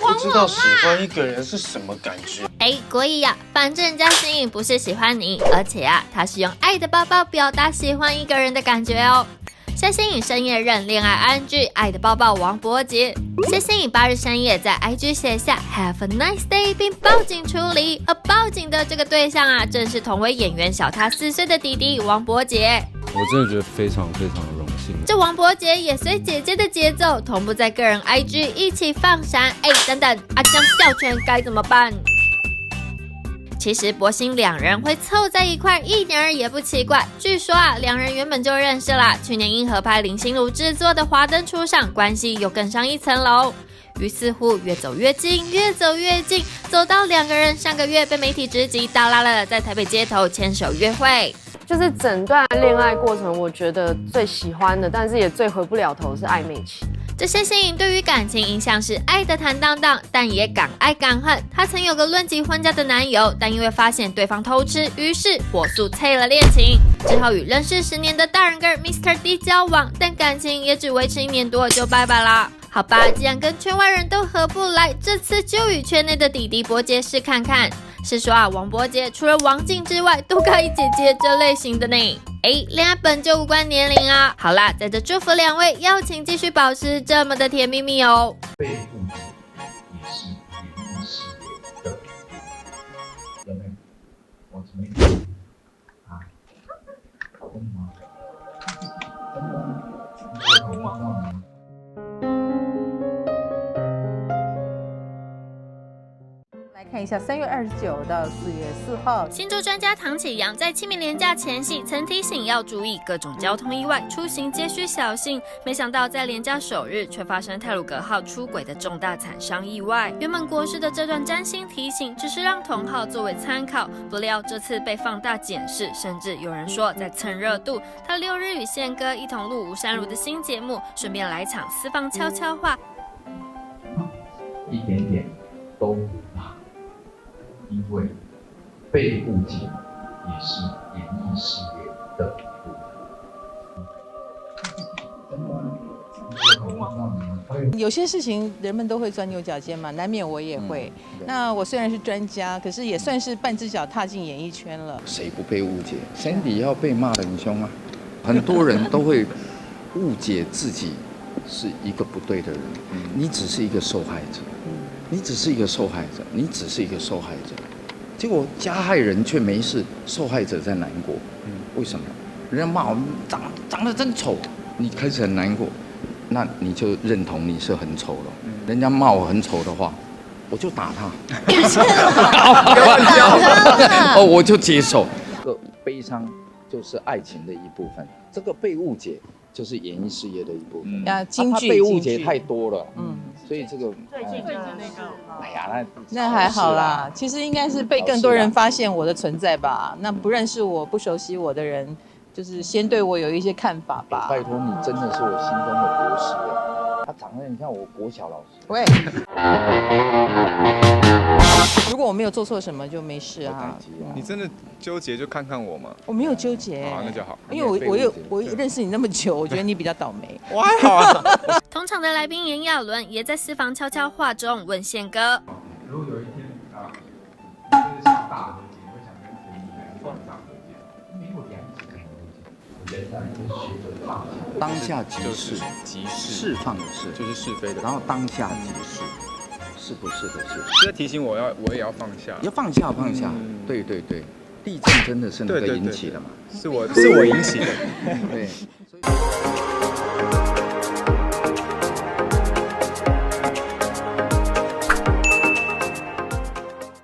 不知道喜欢一个人是什么感觉。国毅呀，反正人家心颖不是喜欢你，而且啊，他是用爱的抱抱表达喜欢一个人的感觉哦。谢欣颖深夜任恋爱 ING 爱的抱抱王柏杰。谢欣颖8日深夜在 IG 写下 Have a nice day， 并报警处理。而报警的这个对象啊，正是同为演员小他4岁的弟弟王柏杰。我真的觉得非常非常的荣幸。这王柏杰也随姐姐的节奏，同步在个人 IG 一起放闪。等等，阿江孝全该怎么办？其实博兴两人会凑在一块一点儿也不奇怪。据说啊，两人原本就认识啦。去年因合拍林心如制作的《华灯初上》，关系又更上一层楼。于是乎越走越近，越走越近，走到两个人上个月被媒体直击大拉了，在台北街头牵手约会。就是整段恋爱过程，我觉得最喜欢的，但是也最回不了头是暧昧期。这谢欣颖对于感情印象是爱的坦荡荡，但也敢爱敢恨。她曾有个论及婚嫁的男友，但因为发现对方偷吃，于是火速退了恋情，之后与认识10年的大人哥 Mr. D 交往，但感情也只维持1年多就拜拜啦。好吧，既然跟圈外人都合不来，这次就与圈内的弟弟伯杰试看看。是说啊，王柏杰除了王静之外，都可以姐姐这类型的呢。恋爱本就无关年龄啊。好啦，在这祝福两位，邀请继续保持这么的甜蜜蜜哦。被误解也是演艺事业的有没有？我怎么有啊？真的吗？真的吗？你好棒吗？看一下3月29到4月4号，新竹专家唐启阳在清明连假前夕曾提醒要注意各种交通意外，出行皆需小心。没想到在连假首日却发生太鲁阁号出轨的重大惨伤意外。原本国师的这段占星提醒只是让同好作为参考，不料这次被放大检视，甚至有人说在蹭热度。他6日与宪哥一同录吴珊如的新节目，顺便来场私房悄悄话，一点点都不怕。因为被误解也是演艺事业的一部分。有些事情人们都会钻牛角尖嘛，难免我也会。那我虽然是专家，可是也算是半只脚踏进演艺圈了。谁不被误解 ？Sandy 要被骂得很凶啊！很多人都会误解自己是一个不对的人，你只是一个受害者。你只是一个受害者，你只是一个受害者，结果加害人却没事，受害者在难过。为什么？人家骂我们长得真丑，你开始很难过，那你就认同你是很丑了。人家骂我很丑的话，我就打他，我就接受。这个悲伤就是爱情的一部分，这个被误解就是演艺事业的一部分。他被误解太多了，所以这个最近的那个，哎呀，那还好啦。其实应该是被更多人发现我的存在吧。那不认识我、不熟悉我的人，就是先对我有一些看法吧。拜托你，真的是我心中的国师哎，他长得很像我国小老师。喂，如果我没有做错什么，就没事啊。你真的纠结就看看我嘛。我没有纠结，好，那就好。因为我认识你那么久，我觉得你比较倒霉。我还好啊。同场的来宾炎亚纶也在私房悄悄话中问宪哥：如果有一天啊，就是上大和解，会想跟谁来上大和解？没有良知的和解，人啊，就学着放下。当下即是，释放的是，就是是非的，然后当下即是，是不是的是。这提醒我也要放下，要放下放下。对对对，地震真的是那个引起的嘛？是我引起的。对。